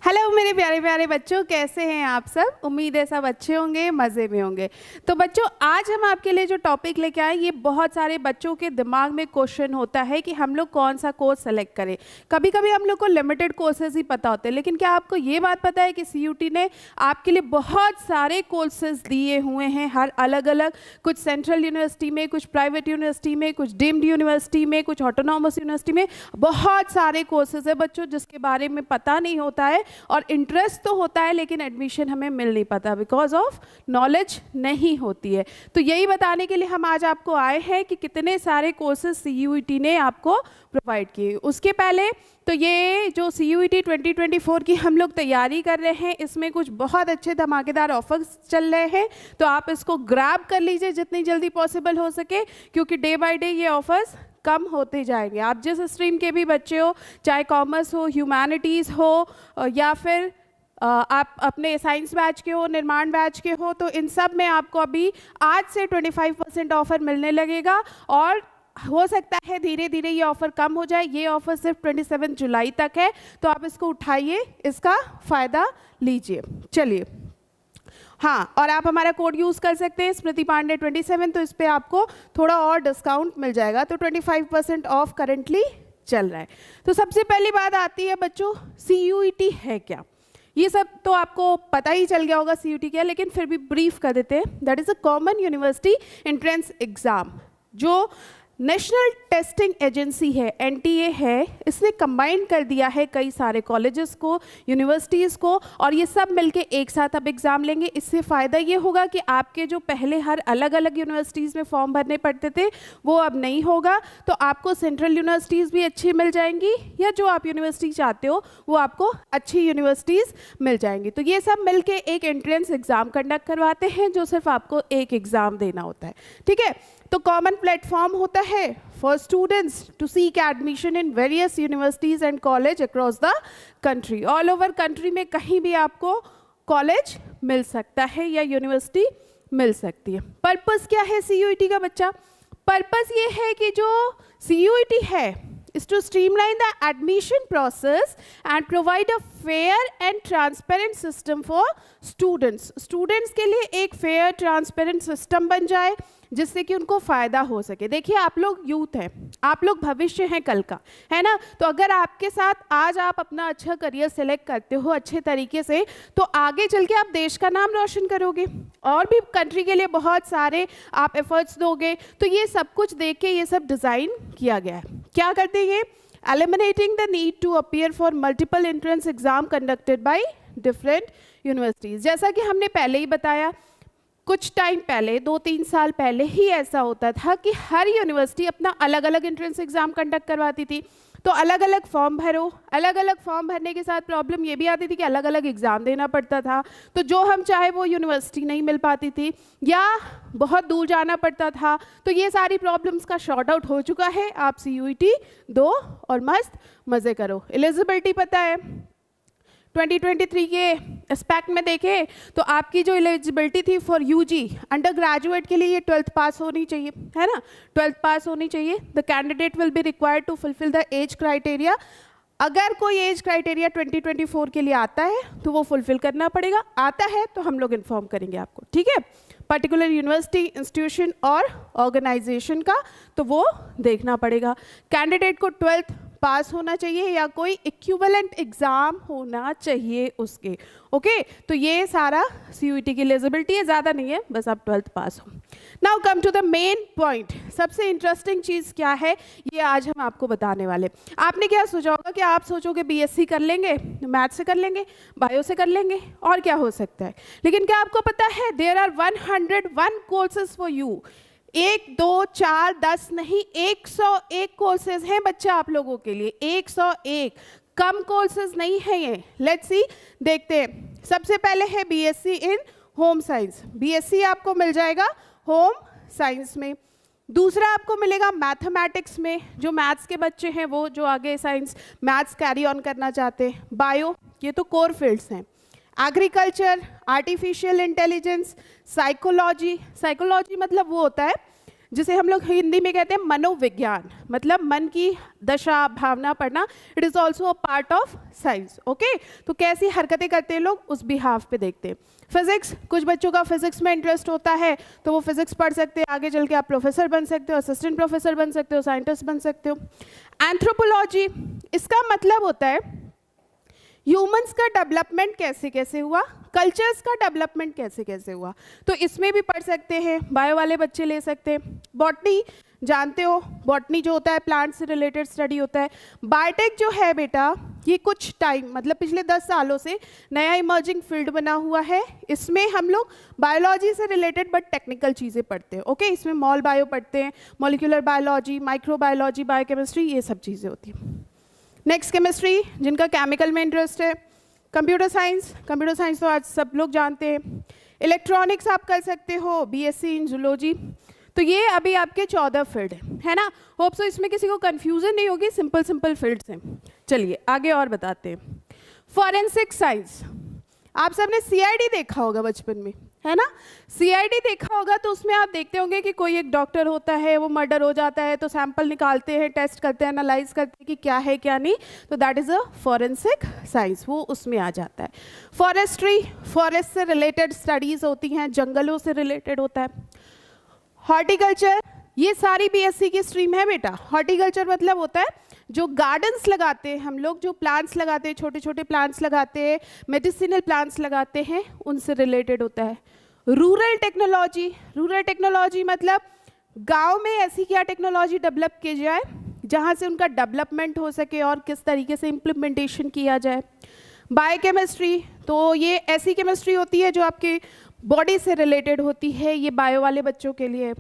Hello मेरे प्यारे प्यारे बच्चों, कैसे हैं आप सब। उम्मीद है सब अच्छे होंगे, मज़े में होंगे। तो बच्चों, आज हम आपके लिए जो टॉपिक लेके आए, ये बहुत सारे बच्चों के दिमाग में क्वेश्चन होता है कि हम लोग कौन सा कोर्स सेलेक्ट करें। कभी कभी हम लोग को लिमिटेड कोर्सेज ही पता होते हैं, लेकिन क्या आपको ये बात पता है कि सीयूटी ने आपके लिए बहुत सारे कोर्सेज दिए हुए हैं, हर अलग अलग, कुछ सेंट्रल यूनिवर्सिटी में, कुछ प्राइवेट यूनिवर्सिटी में, कुछ डीम्ड यूनिवर्सिटी में, कुछ ऑटोनॉमस यूनिवर्सिटी में। बहुत सारे कोर्सेज है बच्चों जिसके बारे में पता नहीं होता है, और इंटरेस्ट तो होता है लेकिन एडमिशन हमें मिल नहीं पाता, बिकॉज ऑफ नॉलेज नहीं होती है। तो यही बताने के लिए हम आज आपको आए हैं कि कितने सारे कोर्सेज सीयूईटी ने आपको प्रोवाइड किए। उसके पहले तो ये जो सीयूईटी 2024 की हम लोग तैयारी कर रहे हैं, इसमें कुछ बहुत अच्छे धमाकेदार ऑफर्स चल रहे हैं, तो आप इसको ग्रैब कर लीजिए जितनी जल्दी पॉसिबल हो सके, क्योंकि डे बाय डे ये ऑफर्स कम होते जाएंगे। आप जिस स्ट्रीम के भी बच्चे हो, चाहे कॉमर्स हो, ह्यूमैनिटीज़ हो, या फिर आप अपने साइंस बैच के हो, निर्माण बैच के हो, तो इन सब में आपको अभी आज से 25% ऑफर मिलने लगेगा, और हो सकता है धीरे धीरे ये ऑफ़र कम हो जाए। ये ऑफ़र सिर्फ 27 जुलाई तक है, तो आप इसको उठाइए, इसका फ़ायदा लीजिए। चलिए, हाँ, और आप हमारा कोड यूज़ कर सकते हैं स्मृति पांडे 27, तो इस पर आपको थोड़ा और डिस्काउंट मिल जाएगा। तो 25% ऑफ करंटली चल रहा है। तो सबसे पहली बात आती है बच्चों, सीयूईटी है क्या। ये सब तो आपको पता ही चल गया होगा सीयूईटी क्या, लेकिन फिर भी ब्रीफ कर देते हैं। That is a common university entrance exam, जो नेशनल टेस्टिंग एजेंसी है, एनटीए है, इसने कंबाइन कर दिया है कई सारे कॉलेजेस को, यूनिवर्सिटीज़ को, और ये सब मिलके एक साथ अब एग्ज़ाम लेंगे। इससे फ़ायदा ये होगा कि आपके जो पहले हर अलग अलग यूनिवर्सिटीज़ में फॉर्म भरने पड़ते थे, वो अब नहीं होगा। तो आपको सेंट्रल यूनिवर्सिटीज़ भी अच्छी मिल जाएंगी, या जो आप यूनिवर्सिटी चाहते हो वो आपको अच्छी यूनिवर्सिटीज़ मिल जाएंगी। तो ये सब मिलके एक एंट्रेंस एग्ज़ाम कंडक्ट करवाते हैं, जो सिर्फ आपको एक एग्ज़ाम देना होता है। ठीक है, तो कॉमन प्लेटफॉर्म होता है for students to seek admission in various universities and college across the country. All over country में कहीं भी आपको कॉलेज मिल सकता है या यूनिवर्सिटी मिल सकती है। पर्पस क्या है सीयूईटी का बच्चा? पर्पस ये है कि जो सीयूईटी है is to streamline the admission process and provide a fair and transparent system for students. Students के लिए एक fair transparent system बन जाए जिससे कि उनको फ़ायदा हो सके। देखिए, आप लोग यूथ हैं, आप लोग भविष्य हैं कल का, है ना। तो अगर आपके साथ आज आप अपना अच्छा करियर सेलेक्ट करते हो अच्छे तरीके से, तो आगे चल के आप देश का नाम रोशन करोगे, और भी कंट्री के लिए बहुत सारे आप एफर्ट्स दोगे। तो ये सब कुछ देख के ये सब डिज़ाइन किया गया है। क्या करते हैं? eliminating the need to appear for multiple entrance exam conducted by different universities। जैसा कि हमने पहले ही बताया, कुछ टाइम पहले, 2-3 साल पहले ही ऐसा होता था कि हर यूनिवर्सिटी अपना अलग अलग एंट्रेंस एग्ज़ाम कंडक्ट करवाती थी। तो अलग अलग फॉर्म भरो, अलग अलग फॉर्म भरने के साथ प्रॉब्लम ये भी आती थी कि अलग अलग एग्ज़ाम देना पड़ता था, तो जो हम चाहे वो यूनिवर्सिटी नहीं मिल पाती थी, या बहुत दूर जाना पड़ता था। तो ये सारी प्रॉब्लम्स का शॉर्ट आउट हो चुका है। आप सीयूईटी दो और मस्त मज़े करो। एलिजिबिलिटी पता है, 2023 के एस्पेक्ट में देखें तो आपकी जो एलिजिबिलिटी थी फॉर यूजी अंडर ग्रेजुएट के लिए, ये 12th पास होनी चाहिए, है ना। 12th पास होनी चाहिए। The candidate will be required to fulfil the age criteria. अगर कोई एज क्राइटेरिया 2024 के लिए आता है तो वो फुलफिल करना पड़ेगा। आता है तो हम लोग इन्फॉर्म करेंगे आपको, ठीक है। पर्टिकुलर यूनिवर्सिटी, इंस्टीट्यूशन और ऑर्गेनाइजेशन का तो वो देखना पड़ेगा। कैंडिडेट को 12th पास होना चाहिए या कोई इक्विवेलेंट एग्ज़ाम होना चाहिए उसके। ओके, तो ये सारा सीयूईटी की एलिजिबिलिटी है, ज़्यादा नहीं है, बस आप 12th पास हो। Now come to the main point. सबसे इंटरेस्टिंग चीज़ क्या है, ये आज हम आपको बताने वाले। आपने क्या सोचा होगा कि आप सोचोगे बीएससी कर लेंगे, मैथ से कर लेंगे, बायो से कर लेंगे, और क्या हो सकता है। लेकिन क्या आपको पता है, there are 101 courses for you. 1, 2, 4, 10 नहीं, 101 कोर्सेज हैं बच्चा आप लोगों के लिए। 101 कम कोर्सेज नहीं है ये। लेट्स सी, देखते हैं। सबसे पहले है BSc in home science. BSc आपको मिल जाएगा होम साइंस में। दूसरा आपको मिलेगा मैथमेटिक्स में, जो मैथ्स के बच्चे हैं वो, जो आगे साइंस मैथ्स कैरी ऑन करना चाहते हैं। बायो, ये तो कोर फील्ड्स हैं। Agriculture, artificial intelligence, psychology. Psychology मतलब वो होता है जिसे हम लोग हिंदी में कहते हैं मनोविज्ञान, मतलब मन की दशा भावना पढ़ना, it is also a part of science. Okay, तो कैसी हरकतें करते हैं लोग उस बिहाफ पे देखते हैं। फिजिक्स, कुछ बच्चों का फिजिक्स में इंटरेस्ट होता है तो वो फिजिक्स पढ़ सकते हैं, आगे चल के आप प्रोफेसर बन सकते हो, असिस्टेंट प्रोफेसर बन सकते हो, साइंटिस्ट बन सकते हो। एंथ्रोपोलॉजी, इसका मतलब होता है ह्यूमंस का डेवलपमेंट कैसे कैसे हुआ, कल्चर्स का डेवलपमेंट कैसे कैसे हुआ, तो इसमें भी पढ़ सकते हैं, बायो वाले बच्चे ले सकते हैं। बॉटनी, जानते हो बॉटनी जो होता है प्लांट से रिलेटेड स्टडी होता है। बायोटेक जो है बेटा, ये कुछ टाइम मतलब पिछले 10 सालों से नया इमर्जिंग फील्ड बना हुआ है। इसमें हम लोग बायोलॉजी से रिलेटेड बट टेक्निकल चीज़ें पढ़ते हैं। ओके, इसमें मॉल बायो पढ़ते हैं, मॉलिक्यूलर बायोलॉजी, माइक्रोबायोलॉजी, बायोकेमिस्ट्री, ये सब चीज़ें होती हैं। नेक्स्ट केमिस्ट्री, जिनका केमिकल में इंटरेस्ट है। कंप्यूटर साइंस, कंप्यूटर साइंस तो आज सब लोग जानते हैं। इलेक्ट्रॉनिक्स आप कर सकते हो, बीएससी इन जूलॉजी। तो ये अभी आपके 14 फील्ड है ना। होप सो इसमें किसी को कंफ्यूजन नहीं होगी, सिंपल सिंपल फील्ड्स हैं। चलिए आगे और बताते हैं। फॉरेंसिक साइंस, आप सबने सीआईडी देखा होगा बचपन में, है ना। सीआईडी देखा होगा तो उसमें आप देखते होंगे कि कोई एक डॉक्टर होता है, वो मर्डर हो जाता है तो सैंपल निकालते हैं, टेस्ट करते हैं, एनालाइज करते हैं कि क्या है क्या नहीं, तो that is a forensic science, वो उसमें आ जाता है। फॉरेस्ट्री, फॉरेस्ट से रिलेटेड स्टडीज़ होती हैं, जंगलों से रिलेटेड होता है। हॉर्टिकल्चर, ये सारी बीएससी की स्ट्रीम है बेटा। हॉर्टिकल्चर मतलब होता है जो गार्डन्स लगाते हैं हम लोग, जो प्लांट्स लगाते हैं, छोटे छोटे प्लांट्स लगाते हैं, मेडिसिनल प्लांट्स लगाते हैं, उनसे रिलेटेड होता है। रूरल टेक्नोलॉजी, रूरल टेक्नोलॉजी मतलब गांव में ऐसी क्या टेक्नोलॉजी डेवलप की जाए जहां से उनका डेवलपमेंट हो सके और किस तरीके से इम्प्लीमेंटेशन किया जाए। बायोकेमिस्ट्री, तो ये ऐसी केमिस्ट्री होती है जो आपकी बॉडी से रिलेटेड होती है, ये बायो वाले बच्चों के लिए।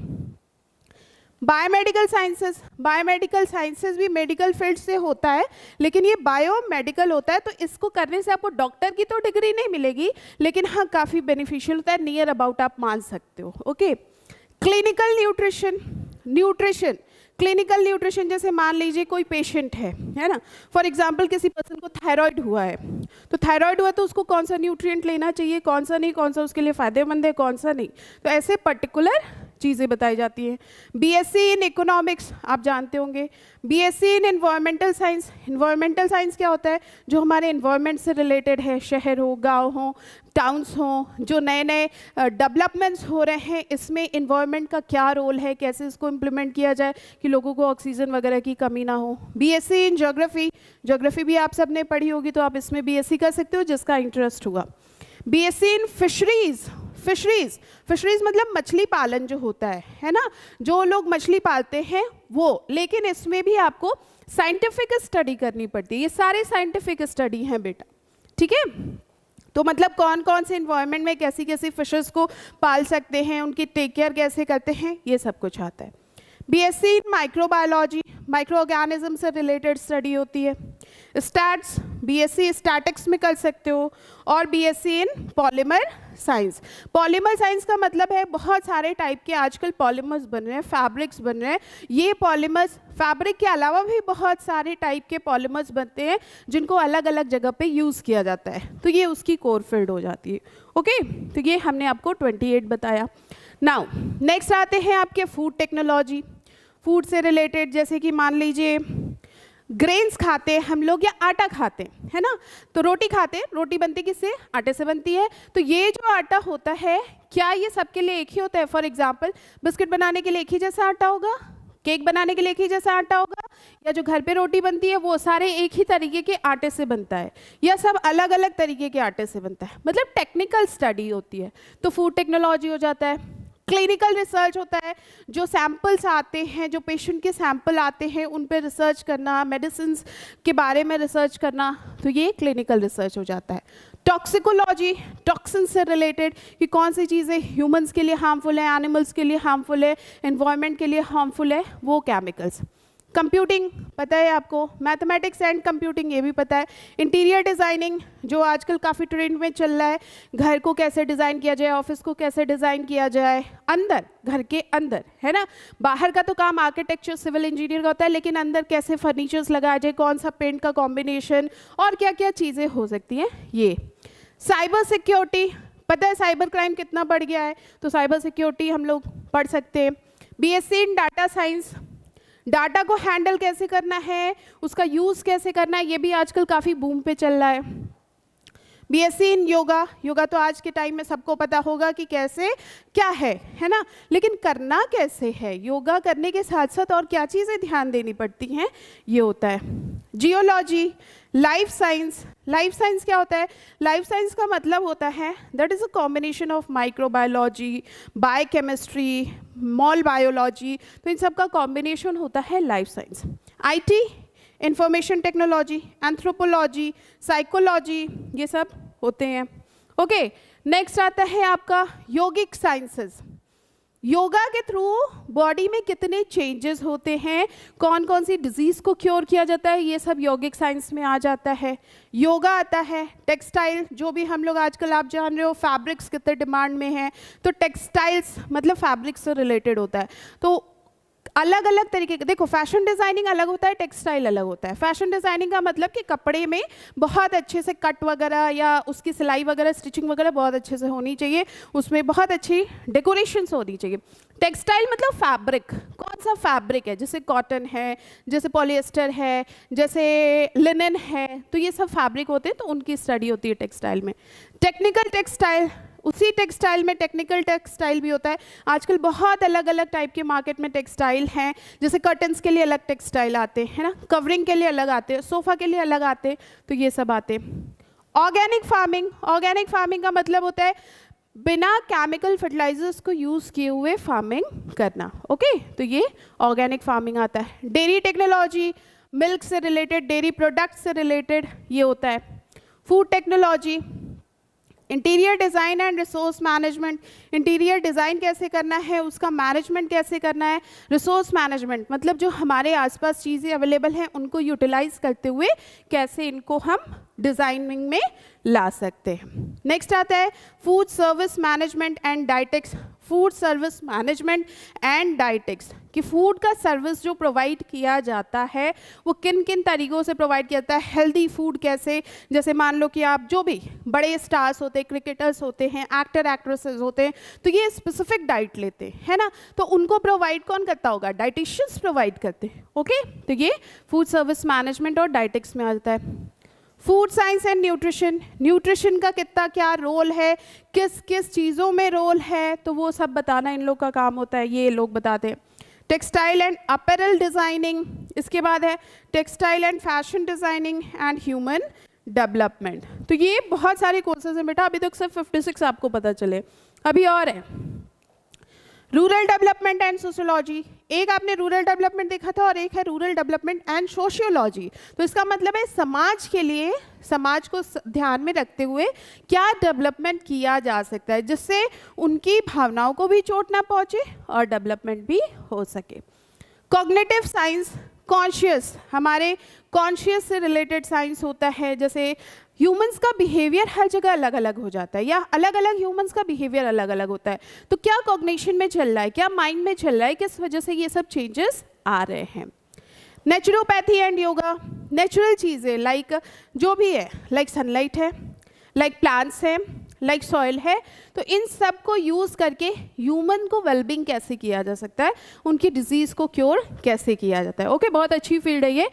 बायोमेडिकल साइंसेस, बायोमेडिकल साइंसेस भी मेडिकल फील्ड से होता है लेकिन ये बायोमेडिकल होता है, तो इसको करने से आपको डॉक्टर की तो डिग्री नहीं मिलेगी लेकिन हाँ काफ़ी बेनिफिशियल होता है, नियर अबाउट आप मान सकते हो। Okay, clinical nutrition, nutrition, clinical nutrition जैसे मान लीजिए कोई पेशेंट है ना, फॉर एग्जांपल किसी पर्सन को थायराइड हुआ है, तो थायराइड हुआ तो उसको कौन सा न्यूट्रिएंट लेना चाहिए, कौन सा नहीं, कौन सा उसके लिए फ़ायदेमंद है, कौन सा नहीं, तो ऐसे पर्टिकुलर चीज़ें बताई जाती हैं। बीएससी इन इकोनॉमिक्स आप जानते होंगे। BSc in environmental science, environmental science क्या होता है, जो हमारे एनवायरमेंट से रिलेटेड है, शहर हो, गांव हो, टाउन्स हो, जो नए नए डेवलपमेंट्स हो रहे हैं, इसमें एनवायरमेंट का क्या रोल है, कैसे इसको इम्प्लीमेंट किया जाए कि लोगों को ऑक्सीजन वगैरह की कमी ना हो। बीएससी इन ज्योग्राफी, ज्योग्राफी भी आप सब ने पढ़ी होगी तो आप इसमें बीएससी कर सकते हो जिसका इंटरेस्ट हुआ। BSc in fisheries, fisheries, fisheries मतलब मछली पालन जो होता है ना, जो लोग मछली पालते हैं वो, लेकिन इसमें भी आपको साइंटिफिक स्टडी करनी पड़ती है, ये सारे साइंटिफिक स्टडी हैं बेटा, ठीक है। तो मतलब कौन कौन से इन्वायरमेंट में कैसी कैसी फिशेस को पाल सकते हैं, उनकी टेक केयर कैसे करते हैं, ये सब कुछ आता है। BSc in microbiology, micro organism से रिलेटेड स्टडी होती है। स्टैट्स, बीएससी स्टैटिक्स में कर सकते हो। और BSc in polymer science, polymer science का मतलब है बहुत सारे टाइप के आजकल पॉलीमर्स बन रहे हैं, फैब्रिक्स बन रहे हैं, ये पॉलीमर्स फैब्रिक के अलावा भी बहुत सारे टाइप के पॉलीमर्स बनते हैं जिनको अलग अलग जगह पे यूज़ किया जाता है, तो ये उसकी कोर फील्ड हो जाती है। ओके, तो ये हमने आपको 28 बताया। नाउ नेक्स्ट आते हैं आपके फूड टेक्नोलॉजी, फूड से रिलेटेड, जैसे कि मान लीजिए ग्रेन्स खाते हैं हम लोग या आटा खाते हैं, है ना, तो रोटी खाते हैं, रोटी बनती किससे, आटे से बनती है, तो ये जो आटा होता है क्या ये सबके लिए एक ही होता है। फॉर एग्जांपल बिस्किट बनाने के लिए एक ही जैसा आटा होगा, केक बनाने के लिए एक ही जैसा आटा होगा, या जो घर पे रोटी बनती है वो सारे एक ही तरीके के आटे से बनता है, या सब अलग अलग तरीके के आटे से बनता है, मतलब टेक्निकल स्टडी होती है, तो फूड टेक्नोलॉजी हो जाता है। क्लिनिकल रिसर्च होता है, जो सैंपल्स आते हैं, जो पेशेंट के सैंपल आते हैं उन पर रिसर्च करना, मेडिसिन के बारे में रिसर्च करना, तो ये क्लिनिकल रिसर्च हो जाता है। टॉक्सिकोलॉजी, टॉक्सिन से रिलेटेड कि कौन सी चीज़ें ह्यूमंस के लिए हार्मफुल है, एनिमल्स के लिए हार्मफुल है, एनवायरनमेंट के लिए हार्मफुल है, वो केमिकल्स। कंप्यूटिंग पता है आपको, मैथमेटिक्स एंड कंप्यूटिंग ये भी पता है। इंटीरियर डिज़ाइनिंग जो आजकल काफ़ी ट्रेंड में चल रहा है, घर को कैसे डिज़ाइन किया जाए, ऑफिस को कैसे डिज़ाइन किया जाए, अंदर घर के अंदर, है ना, बाहर का तो काम आर्किटेक्चर सिविल इंजीनियर का होता है, लेकिन अंदर कैसे फर्नीचर्स लगाया जाए, कौन सा पेंट का कॉम्बिनेशन और क्या क्या चीज़ें हो सकती हैं ये। साइबर सिक्योरिटी, पता है साइबर क्राइम कितना बढ़ गया है, तो साइबर सिक्योरिटी हम लोग पढ़ सकते हैं। BSc in data science, data को हैंडल कैसे करना है, उसका यूज़ कैसे करना है, ये भी आजकल काफ़ी बूम पे चल रहा है। बीएससी इन योगा, योगा तो आज के टाइम में सबको पता होगा कि कैसे क्या है ना, लेकिन करना कैसे है, योगा करने के साथ साथ और क्या चीज़ें ध्यान देनी पड़ती हैं, ये होता है। Geology, life science, life science क्या होता है, लाइफ साइंस का मतलब होता है that is a combination of microbiology, biochemistry, mall biology, तो इन सब का कॉम्बिनेशन होता है life science. IT, information technology, anthropology, psychology, ये सब होते हैं। ओके, नेक्स्ट आता है आपका योगिक साइंसेस। योगा के थ्रू बॉडी में कितने चेंजेस होते हैं, कौन कौन सी डिजीज़ को क्योर किया जाता है, ये सब योगिक साइंस में आ जाता है। योगा आता है। टेक्सटाइल, जो भी हम लोग आजकल आप जान रहे हो फैब्रिक्स कितने डिमांड में हैं, तो टेक्सटाइल्स मतलब फैब्रिक्स से रिलेटेड होता है। तो अलग अलग तरीके के, देखो फैशन डिज़ाइनिंग अलग होता है, टेक्सटाइल अलग होता है। फैशन डिज़ाइनिंग का मतलब कि कपड़े में बहुत अच्छे से कट वगैरह या उसकी सिलाई वगैरह, स्टिचिंग वगैरह बहुत अच्छे से होनी चाहिए, उसमें बहुत अच्छी डेकोरेशंस होनी चाहिए। टेक्सटाइल मतलब फैब्रिक, कौन सा फैब्रिक है, जैसे कॉटन है, जैसे पॉलिएस्टर है, जैसे लिनन है, तो ये सब फैब्रिक होते हैं, तो उनकी स्टडी होती है टेक्सटाइल में। टेक्निकल टेक्सटाइल, उसी टेक्सटाइल में टेक्निकल टेक्सटाइल भी होता है। आजकल बहुत अलग अलग टाइप के मार्केट में टेक्सटाइल हैं, जैसे कर्टन्स के लिए अलग टेक्सटाइल आते हैं ना, कवरिंग के लिए अलग आते हैं, सोफ़ा के लिए अलग आते हैं, तो ये सब आते हैं। ऑर्गेनिक फार्मिंग, ऑर्गेनिक फार्मिंग का मतलब होता है बिना केमिकल फर्टिलाइजर्स को यूज़ किए हुए फार्मिंग करना। ओके, तो ये ऑर्गेनिक फार्मिंग आता है। डेयरी टेक्नोलॉजी, मिल्क से रिलेटेड, डेयरी प्रोडक्ट से रिलेटेड ये होता है। Food technology, interior design and resource management, interior design कैसे करना है, उसका मैनेजमेंट कैसे करना है। रिसोर्स मैनेजमेंट मतलब जो हमारे आसपास चीज़ें अवेलेबल हैं उनको यूटिलाइज करते हुए कैसे इनको हम डिज़ाइनिंग में ला सकते हैं। नेक्स्ट आता है food service management and dietetics, food service management and dietetics, कि फूड का सर्विस जो प्रोवाइड किया जाता है वो किन किन तरीक़ों से प्रोवाइड किया जाता है। हेल्दी फूड कैसे, जैसे मान लो कि आप जो भी बड़े स्टार्स होते हैं, क्रिकेटर्स होते हैं, एक्टर एक्ट्रेसेस होते हैं, तो ये स्पेसिफिक डाइट लेते हैं, है ना, तो उनको प्रोवाइड कौन करता होगा, डाइटिशियंस प्रोवाइड करते हैं। ओके, तो ये फूड सर्विस मैनेजमेंट और डाइटेक्स में आ जाता है। Food science and nutrition, nutrition का कितना क्या रोल है, किस किस चीज़ों में रोल है, तो वो सब बताना इन लोग का काम होता है, ये लोग बताते हैं। टेक्सटाइल एंड अपैरल डिज़ाइनिंग, इसके बाद है textile and fashion designing and human development. तो ये बहुत सारे कोर्सेज हैं बेटा, अभी तक सिर्फ 56 आपको पता चले, अभी और है। रूरल डेवलपमेंट एंड सोशियोलॉजी, एक आपने रूरल डेवलपमेंट देखा था और एक है रूरल डेवलपमेंट एंड सोशियोलॉजी। तो इसका मतलब है समाज के लिए, समाज को ध्यान में रखते हुए क्या डेवलपमेंट किया जा सकता है जिससे उनकी भावनाओं को भी चोट ना पहुँचे और डेवलपमेंट भी हो सके। कॉग्निटिव साइंस, कॉन्शियस, हमारे कॉन्शियस से रिलेटेड साइंस होता है, जैसे ह्यूमंस का बिहेवियर हर जगह अलग अलग हो जाता है या अलग अलग ह्यूमंस का बिहेवियर अलग अलग होता है, तो क्या कॉग्निशन में चल रहा है, क्या माइंड में चल रहा है, किस वजह से ये सब चेंजेस आ रहे हैं। नेचुरोपैथी एंड योगा, नेचुरल चीज़ें लाइक जो भी है, लाइक सनलाइट है, लाइक प्लांट्स है, लाइक सॉइल है, तो इन सब को यूज़ करके ह्यूमन को वेलबींग कैसे किया जा सकता है, उनकी डिजीज़ को क्योर कैसे किया जाता है। ओके, बहुत अच्छी फील्ड है ये।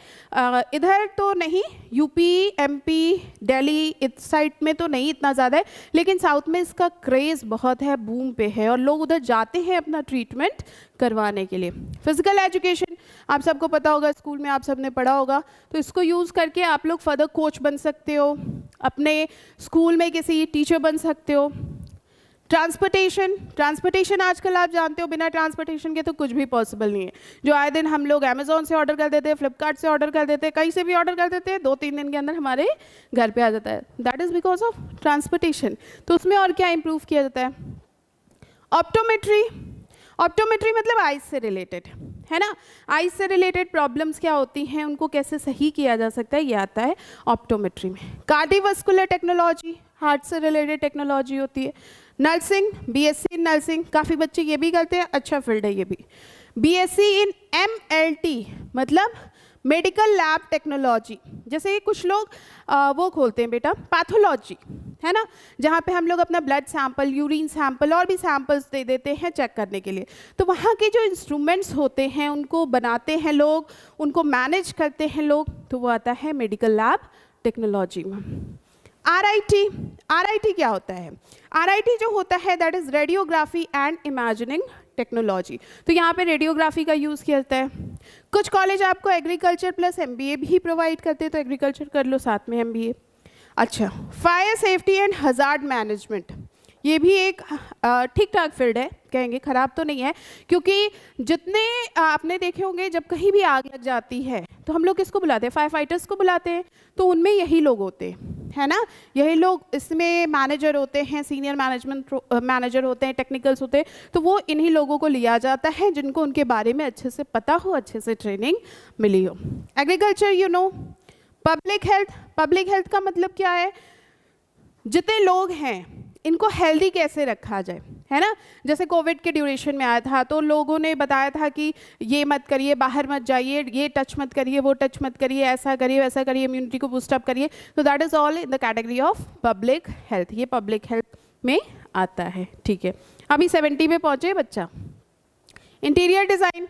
इधर तो नहीं, यूपी, एमपी, दिल्ली इस साइड में तो नहीं इतना ज़्यादा है, लेकिन साउथ में इसका क्रेज़ बहुत है, बूम पे है और लोग उधर जाते हैं अपना ट्रीटमेंट करवाने के लिए। फिजिकल एजुकेशन, आप सबको पता होगा, स्कूल में आप सबने पढ़ा होगा, तो इसको यूज़ करके आप लोग फर्दर कोच बन सकते हो, अपने स्कूल में किसी टीचर बन सकते हो। ट्रांसपोर्टेशन, ट्रांसपोर्टेशन आजकल आप जानते हो बिना ट्रांसपोर्टेशन के तो कुछ भी पॉसिबल नहीं है। जो आए दिन हम लोग अमेज़ॉन से ऑर्डर कर देते हैं, फ्लिपकार्ट से ऑर्डर कर देते हैं, कहीं से भी ऑर्डर कर देते हैं, 2-3 दिन के अंदर हमारे घर पे आ जाता है, that is because of transportation. तो उसमें और क्या इम्प्रूव किया जाता है। ऑप्टोमेट्री, ऑप्टोमेट्री मतलब आइज से रिलेटेड, है ना, आइज से रिलेटेड प्रॉब्लम्स क्या होती हैं उनको कैसे सही किया जा सकता है, ये आता है ऑप्टोमेट्री में। कार्डियोवास्कुलर टेक्नोलॉजी, हार्ट से रिलेटेड टेक्नोलॉजी होती है। नर्सिंग, बीएससी इन नर्सिंग, काफ़ी बच्चे ये भी करते हैं, अच्छा फील्ड है ये भी। बीएससी इन एमएलटी मतलब मेडिकल लैब टेक्नोलॉजी, जैसे कुछ लोग वो खोलते हैं बेटा पैथोलॉजी, है ना, जहाँ पे हम लोग अपना ब्लड सैंपल, यूरिन सैंपल और भी सैंपल्स दे देते हैं चेक करने के लिए। तो वहाँ के जो इंस्ट्रूमेंट्स होते हैं उनको बनाते हैं लोग, उनको मैनेज करते हैं लोग, तो वो आता है मेडिकल लैब टेक्नोलॉजी में। आरआईटी, आरआईटी क्या होता है? आरआईटी जो होता है that is radiography and imagining technology. तो यहाँ पे रेडियोग्राफी का यूज़ किया जाता है। कुछ कॉलेज आपको एग्रीकल्चर प्लस एमबीए भी प्रोवाइड करते हैं, तो एग्रीकल्चर कर लो साथ में एमबीए। अच्छा, fire safety and hazard management, ये भी एक ठीक ठाक फील्ड है, कहेंगे खराब तो नहीं है, क्योंकि जितने आपने देखे होंगे जब कहीं भी आग लग जाती है तो हम लोग किसको बुलाते हैं? फायर फाइटर्स को बुलाते हैं। तो उनमें यही लोग होते हैं, है ना, यही लोग इसमें मैनेजर होते हैं, सीनियर मैनेजमेंट मैनेजर होते हैं, टेक्निकल्स होते हैं। तो वो इन्हीं लोगों को लिया जाता है जिनको उनके बारे में अच्छे से पता हो, अच्छे से ट्रेनिंग मिली हो। Agriculture you know. Public health, public health का मतलब क्या है? जितने लोग हैं इनको हेल्दी कैसे रखा जाए, है ना। जैसे कोविड के ड्यूरेशन में आया था तो लोगों ने बताया था कि ये मत करिए, बाहर मत जाइए, ये टच मत करिए, वो टच मत करिए, ऐसा करिए, वैसा करिए, इम्यूनिटी को बूस्ट अप करिए। तो that is all in the category of public health, ये पब्लिक हेल्थ में आता है, ठीक है। अभी 70 में पहुँचे बच्चा। Interior design,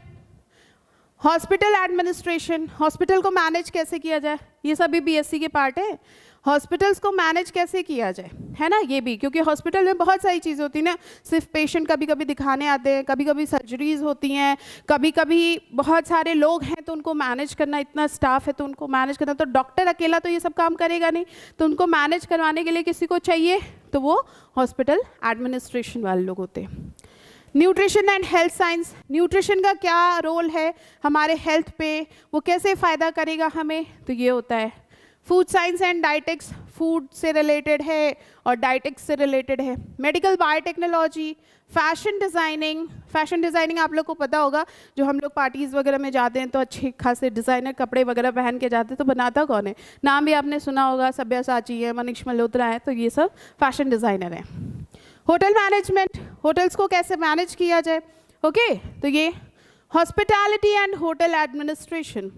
hospital administration, hospital को मैनेज कैसे किया जाए, ये सभी बीएससी के पार्ट है। हॉस्पिटल्स को मैनेज कैसे किया जाए, है ना, ये भी, क्योंकि हॉस्पिटल में बहुत सारी चीज़ें होती हैं ना, सिर्फ पेशेंट कभी कभी दिखाने आते हैं, कभी कभी सर्जरीज होती हैं, कभी कभी बहुत सारे लोग हैं तो उनको मैनेज करना, इतना स्टाफ है तो उनको मैनेज करना, तो डॉक्टर अकेला तो ये सब काम करेगा नहीं, तो उनको मैनेज करवाने के लिए किसी को चाहिए, तो वो हॉस्पिटल एडमिनिस्ट्रेशन वाले लोग होते हैं। Nutrition and health science, nutrition का क्या रोल है हमारे हेल्थ पे, वो कैसे फ़ायदा करेगा हमें, तो ये होता है। Food science and dietetics, food से रिलेटेड है और डाइटिक्स से रिलेटेड है। Medical biotechnology, fashion designing, fashion designing आप लोग को पता होगा, जो हम लोग पार्टीज़ वगैरह में जाते हैं तो अच्छे खासे डिज़ाइनर कपड़े वगैरह पहन के जाते हैं, तो बनाता कौन है? नाम भी आपने सुना होगा, सब्यासाची है, मनीष मल्होत्रा है, तो ये सब फैशन डिज़ाइनर हैं। होटल मैनेजमेंट, होटल्स को कैसे मैनेज किया जाए, ओके, तो ये। Hospitality and hotel administration,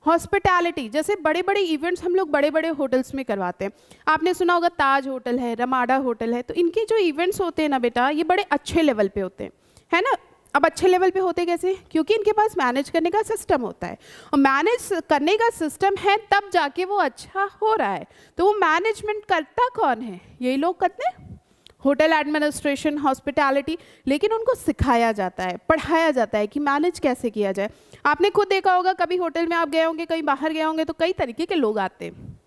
hospitality, जैसे बड़े बड़े इवेंट्स हम लोग बड़े बड़े होटल्स में करवाते हैं, आपने सुना होगा ताज होटल है, रमाडा होटल है, तो इनके जो इवेंट्स होते हैं ना बेटा, ये बड़े अच्छे लेवल पे होते हैं, है ना। अब अच्छे लेवल पे होते कैसे? क्योंकि इनके पास मैनेज करने का सिस्टम होता है, और मैनेज करने का सिस्टम है तब जाके वो अच्छा हो रहा है। तो वो मैनेजमेंट करता कौन है? यही लोग करते हैं, होटल एडमिनिस्ट्रेशन, हॉस्पिटैलिटी, लेकिन उनको सिखाया जाता है, पढ़ाया जाता है कि मैनेज कैसे किया जाए। आपने खुद देखा होगा, कभी होटल में आप गए होंगे, कहीं बाहर गए होंगे, तो कई तरीके के लोग आते हैं,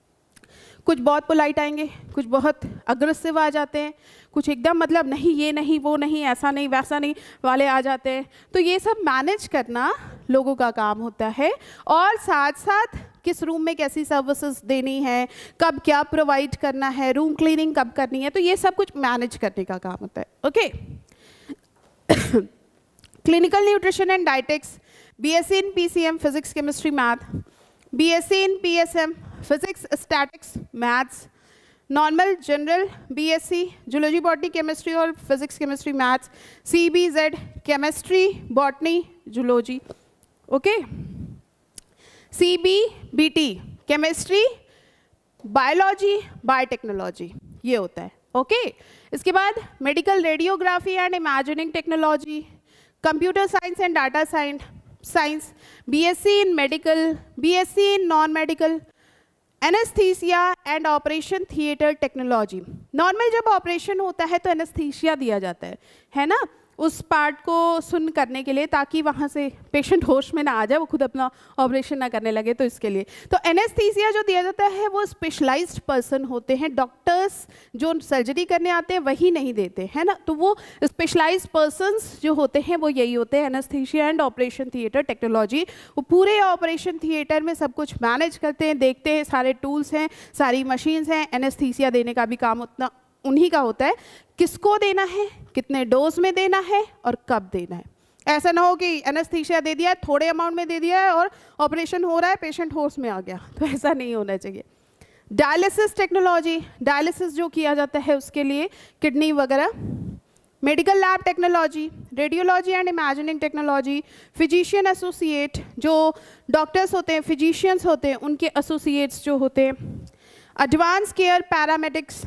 कुछ बहुत पोलाइट आएंगे, कुछ बहुत अग्रेसिव आ जाते हैं, कुछ एकदम मतलब नहीं ये नहीं वो नहीं ऐसा नहीं वैसा नहीं वाले आ जाते हैं। तो ये सब मैनेज करना लोगों का काम होता है, और साथ साथ किस रूम में कैसी सर्विसेज देनी है, कब क्या प्रोवाइड करना है, रूम क्लीनिंग कब करनी है, तो ये सब कुछ मैनेज करने का काम होता है, okay. Clinical nutrition and dietetics, BSc in PCM physics chemistry math, BSc in PSM physics statics maths, normal general BSc zoology botany chemistry और physics chemistry maths, CBZ chemistry botany zoology, okay. CBBT chemistry biology biotechnology, ये होता है, okay. इसके बाद medical radiography and imagining technology, computer science and data science, BSc in medical, BSc in non medical, anaesthesia and operation theatre technology. Normal जब operation होता है तो anaesthesia दिया जाता है ना, उस पार्ट को सुन करने के लिए, ताकि वहाँ से पेशेंट होश में ना आ जाए, वो खुद अपना ऑपरेशन ना करने लगे, तो इसके लिए। तो एनेस्थीसिया जो दिया जाता है वो स्पेशलाइज्ड पर्सन होते हैं, डॉक्टर्स जो सर्जरी करने आते हैं वही नहीं देते, है ना। तो वो स्पेशलाइज्ड पर्सन्स जो होते हैं वो यही होते हैं, anaesthesia and operation theatre technology. वो पूरे ऑपरेशन थिएटर में सब कुछ मैनेज करते हैं, देखते हैं, सारे टूल्स हैं, सारी मशीन्स हैं। एनेस्थीसिया देने का भी काम उतना उन्हीं का होता है, किसको देना है, कितने डोज में देना है और कब देना है। ऐसा ना हो कि एनेस्थीसिया दे दिया है, थोड़े अमाउंट में दे दिया है और ऑपरेशन हो रहा है, पेशेंट होश में आ गया, तो ऐसा नहीं होना चाहिए। डायलिसिस टेक्नोलॉजी, डायलिसिस जो किया जाता है उसके लिए किडनी वगैरह medical lab technology, radiology and imagining technology, physician associate, जो डॉक्टर्स होते हैं, फिजिशियंस होते हैं, उनके एसोसिएट्स जो होते हैं, advance care paramedics,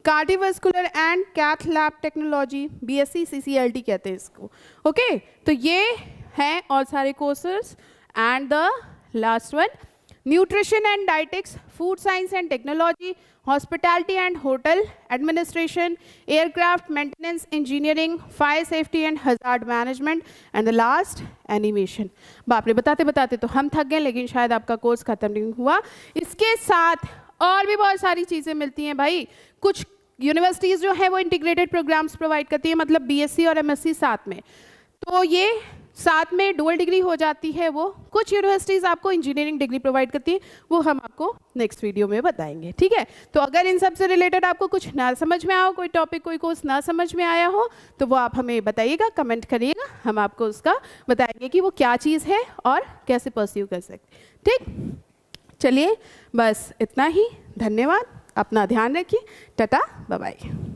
cardiovascular and cath lab technology, BSc CCLT कहते हैं इसको। ओके, तो ये हैं और सारे courses. And the last one, nutrition and dietetics, food science and technology, hospitality and hotel administration, aircraft maintenance engineering, fire safety and hazard management, and the last animation. बाप रे, बताते बताते तो हम थक गए, लेकिन शायद आपका कोर्स खत्म नहीं हुआ। इसके साथ और भी बहुत सारी चीज़ें मिलती हैं भाई। कुछ यूनिवर्सिटीज़ जो है वो इंटीग्रेटेड प्रोग्राम्स प्रोवाइड करती है, मतलब बीएससी और एमएससी साथ में, तो ये साथ में डुअल डिग्री हो जाती है। वो कुछ यूनिवर्सिटीज़ आपको इंजीनियरिंग डिग्री प्रोवाइड करती है, वो हम आपको नेक्स्ट वीडियो में बताएंगे, ठीक है। तो अगर इन सब से रिलेटेड आपको कुछ ना समझ में आया हो, कोई टॉपिक कोई कोर्स ना समझ में आया हो, तो वो आप हमें बताइएगा, कमेंट करिएगा, हम आपको उसका बताएंगे कि वो क्या चीज़ है और कैसे परस्यू कर सकते। ठीक, चलिए बस इतना ही। धन्यवाद, अपना ध्यान रखिए, टाटा बाय बाय।